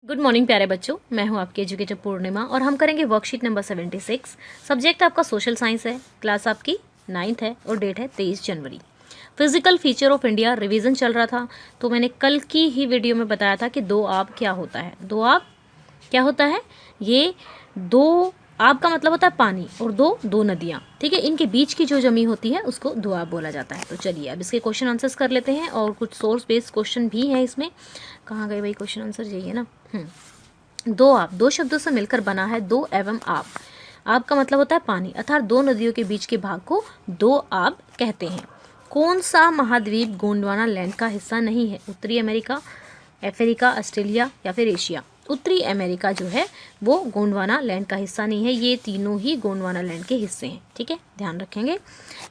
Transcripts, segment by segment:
Good morning प्यारे बच्चों, मैं हूं आपकी एजुकेटर पूर्णिमा और हम करेंगे वर्कशीट नंबर 76। सब्जेक्ट आपका सोशल साइंस है, क्लास आपकी 9th है और डेट है 23 जनवरी। Physical feature of India revision चल रहा था, तो मैंने कल की ही वीडियो में बताया था कि दो आब क्या होता है। दो आब क्या होता है? ये दो आब का मतलब होता है पानी और दो नदियाँ, ठीक है। इनके बीच की जो जमी होती है उसको दोआब बोला जाता है। तो चलिए अब इसके क्वेश्चन आंसर्स कर लेते हैं और कुछ सोर्स बेस्ड क्वेश्चन भी हैं इसमें। कहाँ गए भाई क्वेश्चन आंसर? यही है ना। दो आब दो शब्दों से मिलकर बना है दो एवं आब। आब का मतलब होता है पानी, अर्थात दो नदियों के बीच के भाग को दो आब कहते हैं। कौन सा महाद्वीप गोंडवाना लैंड का हिस्सा नहीं है? उत्तरी अमेरिका, अफ्रीका, ऑस्ट्रेलिया या फिर एशिया। उत्तरी अमेरिका जो है वो गोंडवाना लैंड का हिस्सा नहीं है, ये तीनों ही गोंडवाना लैंड के हिस्से हैं, ठीक है, ध्यान रखेंगे।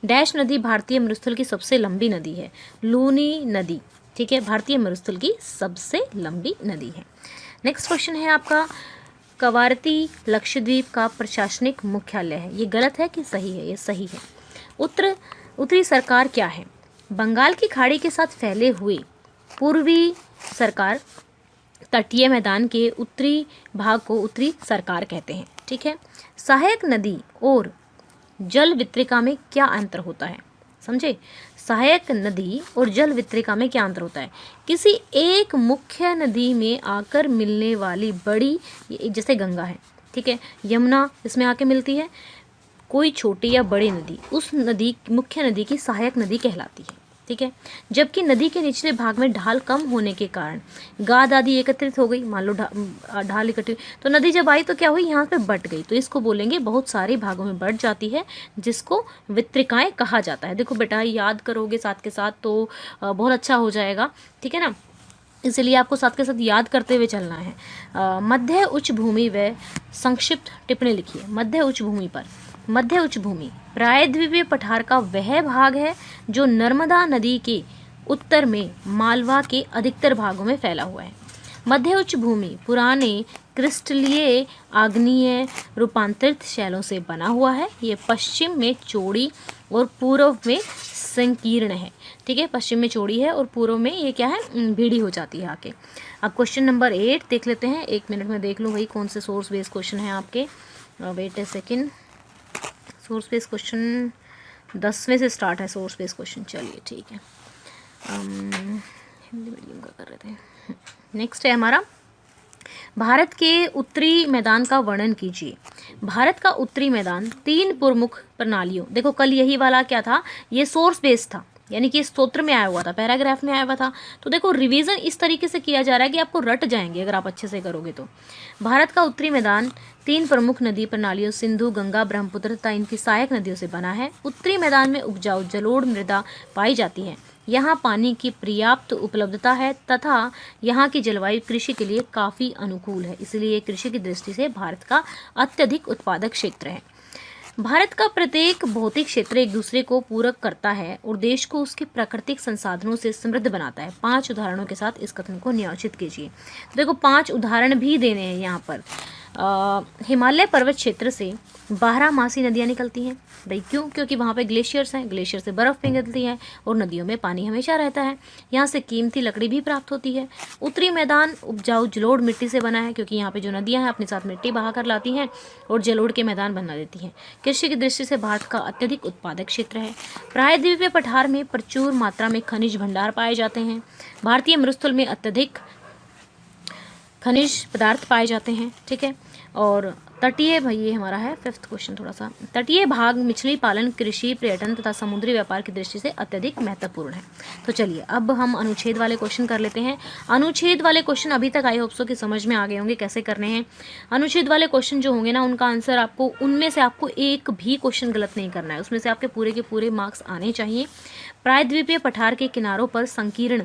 डैश नदी भारतीय मरुस्थल की सबसे लंबी नदी है? लूनी नदी, ठीक है, भारतीय मरुस्थल की सबसे लंबी नदी है। नेक्स्ट क्वेश्चन है आपका, कवारती लक्षद्वीप का प्रशासनिक मुख्यालय है? ये गलत है कि सही है? ये सही है। उत्तरी सरकार क्या है? बंगाल की खाड़ी के साथ फैले हुए पूर्वी सरकार, तटीय मैदान के उत्तरी भाग को उत्तरी सरकार कहते हैं, ठीक है। सहायक नदी और जल वितरिका में क्या अंतर होता है? समझे, सहायक नदी और जल वितरिका में क्या अंतर होता है? किसी एक मुख्य नदी में आकर मिलने वाली बड़ी, जैसे गंगा है, ठीक है, यमुना इसमें आके मिलती है, कोई छोटी या बड़ी नदी उस नदी मुख्य नदी की सहायक नदी कहलाती है, ठीक है। जबकि नदी के निचले भाग में ढाल कम होने के कारण गाद आदि एकत्रित हो गई, मान लो ढाल इकट्ठी, तो नदी जब आई तो क्या हुई, यहाँ पे बट गई, तो इसको बोलेंगे बहुत सारे भागों में बट जाती है, जिसको वितरिकाएं कहा जाता है। देखो बेटा, याद करोगे साथ के साथ तो बहुत अच्छा हो जाएगा, ठीक है ना, इसलिए आपको साथ के साथ याद करते हुए चलना है। मध्य उच्च भूमि व संक्षिप्त टिप्पणी लिखिए। मध्य उच्च भूमि पर, मध्य उच्च भूमि प्रायद्वीपीय पठार का वह भाग है जो नर्मदा नदी के उत्तर में मालवा के अधिकतर भागों में फैला हुआ है। मध्य उच्च भूमि पुराने क्रिस्टलीय आग्नेय रूपांतरित शैलों से बना हुआ है। ये पश्चिम में चौड़ी और पूर्व में संकीर्ण है, ठीक है, पश्चिम में चौड़ी है और पूर्व में ये क्या है, भीड़ी हो जाती है आके। अब क्वेश्चन नंबर 8 देख लेते हैं, 1 मिनट में देख लो भाई कौन से सोर्स बेस्ड क्वेश्चन है आपके। वेट ए सेकेंड, सोर्स बेस्ड क्वेश्चन 10वें से स्टार्ट है सोर्स बेस्ड क्वेश्चन, चलिए ठीक है। हिंदी मीडियम का कर रहे थे। नेक्स्ट है हमारा, भारत के उत्तरी मैदान का वर्णन कीजिए। भारत का उत्तरी मैदान 3 प्रमुख प्रणालियों, देखो कल यही वाला क्या था, ये सोर्स बेस्ड था, यानी कि स्तोत्र में आया हुआ था, पैराग्राफ में आया हुआ था। तो देखो रिवीजन इस तरीके से किया जा रहा है कि आपको रट जाएंगे अगर आप अच्छे से करोगे तो। भारत का उत्तरी मैदान 3 प्रमुख नदी प्रणालियों सिंधु, गंगा, ब्रह्मपुत्र तथा इनकी सहायक नदियों से बना है। उत्तरी मैदान में उपजाऊ जलोढ़ मृदा पाई जाती है। यहाँ पानी की पर्याप्त उपलब्धता है तथा यहाँ की जलवायु कृषि के लिए काफ़ी अनुकूल है, इसलिए कृषि की दृष्टि से भारत का अत्यधिक उत्पादक क्षेत्र है। भारत का प्रत्येक भौतिक क्षेत्र एक दूसरे को पूरक करता है और देश को उसके प्राकृतिक संसाधनों से समृद्ध बनाता है। 5 उदाहरणों के साथ इस कथन को नियोजित कीजिए। तो देखो 5 उदाहरण भी देने हैं यहाँ पर। हिमालय पर्वत क्षेत्र से 12 नदियाँ निकलती हैं भाई, क्यों? क्योंकि वहाँ पे ग्लेशियर्स हैं, ग्लेशियर से बर्फ़ पिघलती है और नदियों में पानी हमेशा रहता है। यहाँ से कीमती लकड़ी भी प्राप्त होती है। उत्तरी मैदान उपजाऊ जलोढ़ मिट्टी से बना है, क्योंकि यहाँ पे जो नदियाँ हैं अपने साथ मिट्टी बहा कर लाती हैं और जलोढ़ के मैदान बना देती हैं। कृषि की दृष्टि से भारत का अत्यधिक उत्पादक क्षेत्र है। प्रायद्वीपीय पठार में प्रचुर मात्रा में खनिज भंडार पाए जाते हैं। भारतीय मरुस्थल में अत्यधिक खनिज पदार्थ पाए जाते हैं, ठीक है। और तटीय, भाई ये हमारा है 5th क्वेश्चन, थोड़ा सा तटीय भाग मछली पालन, कृषि, पर्यटन तथा समुद्री व्यापार की दृष्टि से अत्यधिक महत्वपूर्ण है। तो चलिए अब हम अनुच्छेद वाले क्वेश्चन कर लेते हैं। अनुच्छेद वाले क्वेश्चन अभी तक आई होप सो कि समझ में आ गए होंगे कैसे करने हैं। अनुच्छेद वाले क्वेश्चन जो होंगे ना, उनका आंसर आपको, उनमें से आपको एक भी क्वेश्चन गलत नहीं करना है, उसमें से आपके पूरे के पूरे मार्क्स आने चाहिए। प्रायद्वीपीय पठार के किनारों पर संकीर्ण,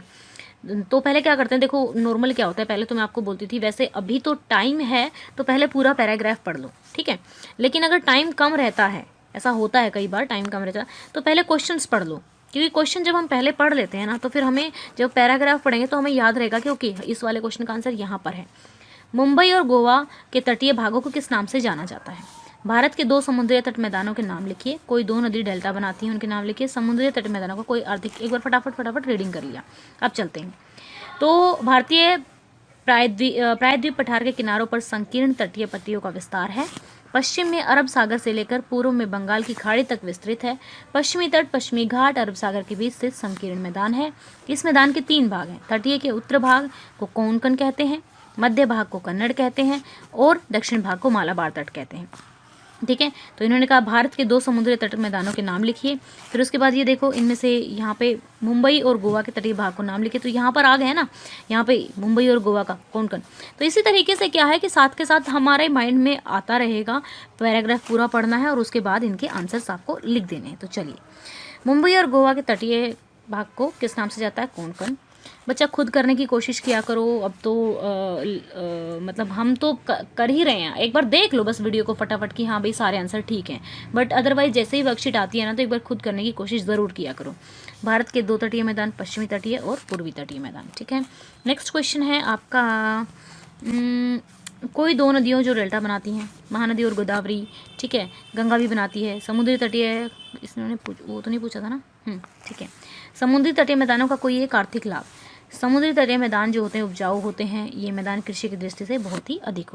तो पहले क्या करते हैं, देखो नॉर्मल क्या होता है, पहले तो मैं आपको बोलती थी, वैसे अभी तो टाइम है तो पहले पूरा पैराग्राफ पढ़ लो, ठीक है। लेकिन अगर टाइम कम रहता है, ऐसा होता है कई बार टाइम कम रहता है, तो पहले क्वेश्चंस पढ़ लो, क्योंकि क्वेश्चन जब हम पहले पढ़ लेते हैं ना तो फिर हमें जब पैराग्राफ पढ़ेंगे तो हमें याद रहेगा कि ओके इस वाले क्वेश्चन का आंसर यहाँ पर है। मुंबई और गोवा के तटीय भागों को किस नाम से जाना जाता है? भारत के 2 समुद्री तट मैदानों के नाम लिखिए। कोई 2 नदी डेल्टा बनाती हैं, उनके नाम लिखिए। समुद्री तट मैदानों का कोई अर्थ, एक बार फटाफट रीडिंग कर लिया। अब चलते हैं। तो भारतीय प्रायद्वीप पठार के किनारों पर संकीर्ण तटीय पट्टियों का विस्तार है। पश्चिम में अरब सागर से लेकर पूर्व में बंगाल की खाड़ी तक विस्तृत है। पश्चिमी तट, पश्चिमी घाट, अरब सागर के बीच स्थित संकीर्ण मैदान है। इस मैदान के 3 भाग हैं। तटीय के उत्तर भाग को कोंकण कहते हैं, मध्य भाग को कन्नड़ कहते हैं और दक्षिण भाग को मालाबार तट कहते हैं। ठीक है, तो इन्होंने कहा भारत के 2 समुद्री तट मैदानों के नाम लिखिए। फिर उसके बाद ये देखो, इनमें से यहाँ पे मुंबई और गोवा के तटीय भाग को नाम लिखिए। तो यहाँ पर आ गए ना, यहाँ पे मुंबई और गोवा का कोंकण। तो इसी तरीके से क्या है कि साथ के साथ हमारे माइंड में आता रहेगा, पैराग्राफ पूरा पढ़ना है और उसके बाद इनके आंसर्स आपको लिख देने हैं। तो चलिए, मुंबई और गोवा के तटीय भाग को किस नाम से जाता है? कोंकण। बच्चा खुद करने की कोशिश किया करो। अब तो मतलब हम तो कर ही रहे हैं। एक बार देख लो बस वीडियो को फटाफट कि हाँ भाई सारे आंसर ठीक हैं, बट अदरवाइज जैसे ही वर्कशीट आती है ना, तो एक बार खुद करने की कोशिश ज़रूर किया करो। भारत के 2 तटीय मैदान, पश्चिमी तटीय और पूर्वी तटीय मैदान। ठीक है, नेक्स्ट क्वेश्चन है आपका, कोई 2 नदियों जो डेल्टा बनाती हैं, महानदी और गोदावरी। ठीक है, गंगा भी बनाती है। समुद्री तटीय, इसने वो तो नहीं पूछा था ना। ठीक है, समुद्री तटीय मैदानों का कोई एक आर्थिक लाभ। समुद्री तटीय मैदान जो होते हैं उपजाऊ होते हैं। ये मैदान कृषि की दृष्टि से बहुत ही अधिक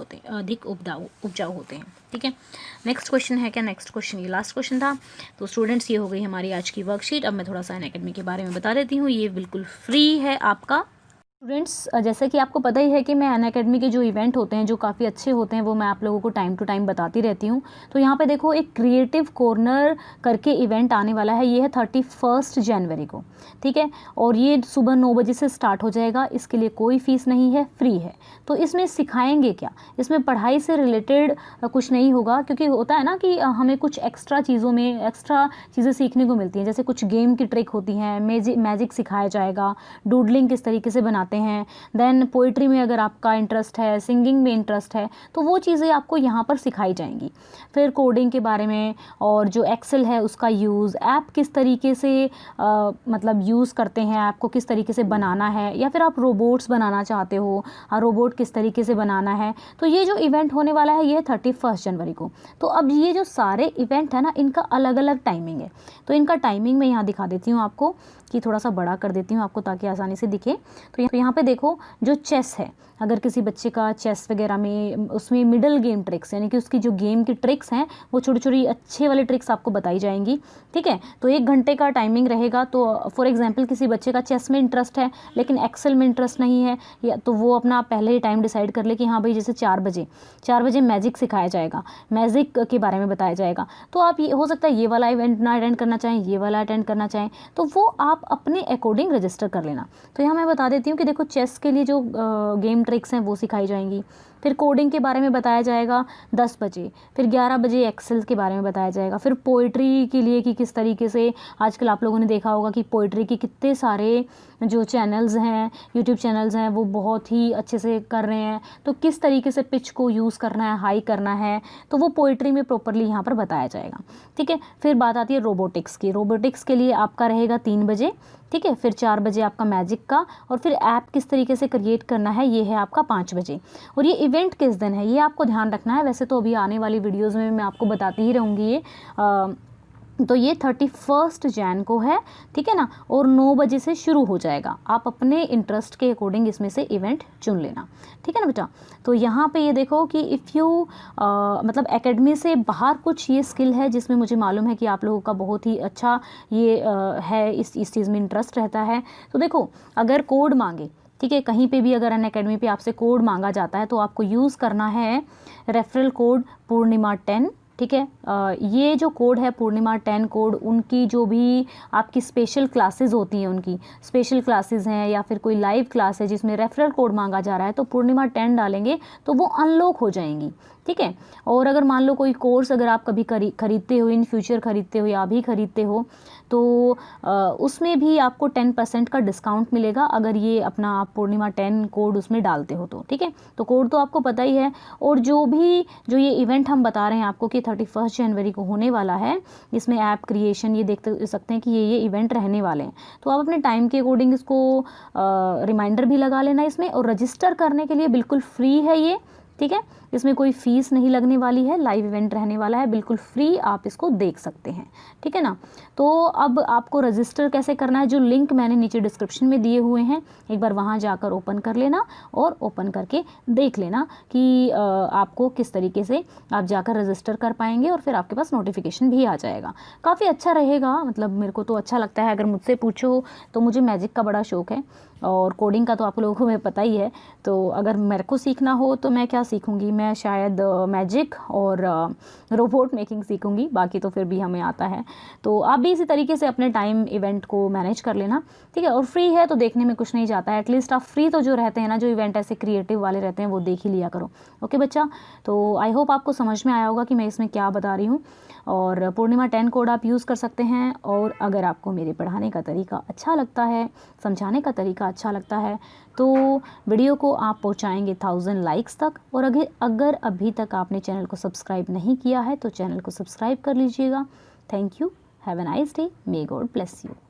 उपजाऊ होते हैं। ठीक है, नेक्स्ट क्वेश्चन है क्या? नेक्स्ट क्वेश्चन, ये लास्ट क्वेश्चन था। तो स्टूडेंट्स, ये हो गई हमारी आज की वर्कशीट। अब मैं थोड़ा सा अनअकैडमी के बारे में बता देती हूँ। ये बिल्कुल फ्री है आपका। स्टूडेंट्स, जैसे कि आपको पता ही है कि मैं अनअकैडमी के जो इवेंट होते हैं जो काफ़ी अच्छे होते हैं वो मैं आप लोगों को टाइम टू टाइम बताती रहती हूँ। तो यहाँ पे देखो, एक क्रिएटिव कॉर्नर करके इवेंट आने वाला है। ये है 31 जनवरी को। ठीक है, और ये सुबह 9 बजे से स्टार्ट हो जाएगा। इसके लिए कोई फ़ीस नहीं है, फ्री है। तो इसमें सिखाएंगे क्या? इसमें पढ़ाई से रिलेटेड कुछ नहीं होगा, क्योंकि होता है ना कि हमें कुछ एक्स्ट्रा चीज़ें सीखने को मिलती हैं। जैसे कुछ गेम की ट्रिक होती हैं, मैजिक सिखाया जाएगा, डूडलिंग किस तरीके से बनाते हैं, देन पोइट्री में अगर आपका इंटरेस्ट है, सिंगिंग में इंटरेस्ट है, तो वो चीज़ें आपको यहाँ पर सिखाई जाएंगी। फिर कोडिंग के बारे में, और जो एक्सेल है उसका यूज़, ऐप किस तरीके से मतलब यूज़ करते हैं, ऐप को किस तरीके से बनाना है, या फिर आप रोबोट्स बनाना चाहते हो, रोबोट किस तरीके से बनाना है। तो ये जो इवेंट होने वाला है ये 31 जनवरी को। तो अब ये जो सारे इवेंट है ना, इनका अलग अलग टाइमिंग है। तो इनका टाइमिंग मैं यहाँ दिखा देती हूँ आपको, कि थोड़ा सा बड़ा कर देती हूँ आपको ताकि आसानी से दिखे। तो यहाँ पे देखो, जो चेस है, अगर किसी बच्चे का चेस वगैरह में, उसमें मिडल गेम ट्रिक्स, यानी कि उसकी जो गेम की ट्रिक्स हैं वो छोटी छोटी अच्छे वाली ट्रिक्स आपको बताई जाएंगी। ठीक है, तो 1 घंटे का टाइमिंग रहेगा। तो फॉर एग्जांपल किसी बच्चे का चेस में इंटरेस्ट है लेकिन एक्सेल में इंटरेस्ट नहीं है, या तो वो अपना पहले ही टाइम डिसाइड कर ले कि हाँ भाई जैसे 4 बजे मैजिक सिखाया जाएगा, मैजिक के बारे में बताया जाएगा। तो आप ये हो सकता है ये वाला इवेंट ना अटेंड करना चाहें, ये वाला अटेंड करना चाहें, तो वो आप अपने अकॉर्डिंग रजिस्टर कर लेना। तो यहाँ मैं बता देती हूँ कि देखो, चेस के लिए जो गेम ट्रिक्स हैं वो सिखाई जाएंगी। फिर कोडिंग के बारे में बताया जाएगा 10 बजे। फिर 11 बजे एक्सेल के बारे में बताया जाएगा। फिर पोइट्री के लिए कि किस तरीके से, आजकल आप लोगों ने देखा होगा कि पोइट्री के कितने सारे जो चैनल्स हैं, यूट्यूब चैनल्स हैं, वो बहुत ही अच्छे से कर रहे हैं। तो किस तरीके से पिच को यूज़ करना है, हाई करना है, तो वो पोइट्री में प्रॉपरली यहाँ पर बताया जाएगा। ठीक है, फिर बात आती है रोबोटिक्स की। रोबोटिक्स के लिए आपका रहेगा 3 बजे। ठीक है, फिर 4 बजे आपका मैजिक का, और फिर ऐप किस तरीके से क्रिएट करना है ये है आपका 5 बजे। और ये इवेंट किस दिन है ये आपको ध्यान रखना है। वैसे तो अभी आने वाली वीडियोज़ में मैं आपको बताती ही रहूँगी ये। तो ये 31 जैन को है। ठीक है ना, और 9 बजे से शुरू हो जाएगा। आप अपने इंटरेस्ट के अकॉर्डिंग इसमें से इवेंट चुन लेना। ठीक है ना बेटा। तो यहाँ पे ये देखो कि इफ़ यू मतलब एकेडमी से बाहर कुछ ये स्किल है जिसमें मुझे मालूम है कि आप लोगों का बहुत ही अच्छा ये है, इस चीज़ में इंटरेस्ट रहता है। तो देखो, अगर कोड मांगे, ठीक है, कहीं पे भी अगर अनअकैडमी पे आपसे कोड मांगा जाता है तो आपको यूज़ करना है रेफरल कोड पूर्णिमा 10। ठीक है, ये जो कोड है पूर्णिमा 10 कोड, उनकी जो भी आपकी स्पेशल क्लासेस होती हैं, उनकी स्पेशल क्लासेस हैं, या फिर कोई लाइव क्लास है जिसमें रेफरल कोड मांगा जा रहा है, तो पूर्णिमा 10 डालेंगे तो वो अनलॉक हो जाएंगी। ठीक है, और अगर मान लो कोई कोर्स अगर आप कभी खरीदते हो, इन फ्यूचर खरीदते हो या अभी खरीदते हो, तो उसमें भी आपको 10% का डिस्काउंट मिलेगा अगर ये अपना आप पूर्णिमा 10 कोड उसमें डालते हो तो। ठीक है, तो कोड तो आपको पता ही है। और जो ये इवेंट हम बता रहे हैं आपको कि 31 जनवरी को होने वाला है, इसमें ऐप क्रिएशन, ये देख सकते हैं कि ये इवेंट रहने वाले हैं। तो आप अपने टाइम के अकॉर्डिंग इसको रिमाइंडर भी लगा लेना इसमें, और रजिस्टर करने के लिए बिल्कुल फ्री है ये। ठीक है। इसमें कोई फीस नहीं लगने वाली है, लाइव इवेंट रहने वाला है, बिल्कुल फ्री आप इसको देख सकते हैं, ठीक है ना। तो अब आपको रजिस्टर कैसे करना है, जो लिंक मैंने नीचे डिस्क्रिप्शन में दिए हुए हैं, एक बार वहाँ जाकर ओपन कर लेना और ओपन करके देख लेना कि आपको किस तरीके से आप जाकर रजिस्टर कर पाएंगे और फिर आपके पास नोटिफिकेशन भी आ जाएगा। काफ़ी अच्छा रहेगा, मतलब मेरे को तो अच्छा लगता है। अगर मुझसे पूछो तो मुझे मैजिक का बड़ा शौक़ है और कोडिंग का तो आप लोगों को मैं पता ही है। तो अगर मेरे को सीखना हो तो मैं क्या सीखूंगी, मैं शायद मैजिक और रोबोट मेकिंग सीखूंगी, बाकी तो फिर भी हमें आता है। तो आप भी इसी तरीके से अपने टाइम इवेंट को मैनेज कर लेना, ठीक है। और फ्री है तो देखने में कुछ नहीं जाता है, एटलीस्ट आप फ्री तो जो रहते हैं ना, जो इवेंट ऐसे क्रिएटिव वाले रहते हैं वो देख ही लिया करो। ओके बच्चा, तो आई होप आपको समझ में आया होगा कि मैं इसमें क्या बता रही हूँ। और पूर्णिमा 10 कोड आप यूज़ कर सकते हैं। और अगर आपको मेरे पढ़ाने का तरीका अच्छा लगता है, समझाने का तरीका अच्छा लगता है, तो वीडियो को आप पहुंचाएंगे 1000 लाइक्स तक। और अगर अभी तक आपने चैनल को सब्सक्राइब नहीं किया है तो चैनल को सब्सक्राइब कर लीजिएगा। Thank you, have a nice day, may God bless you.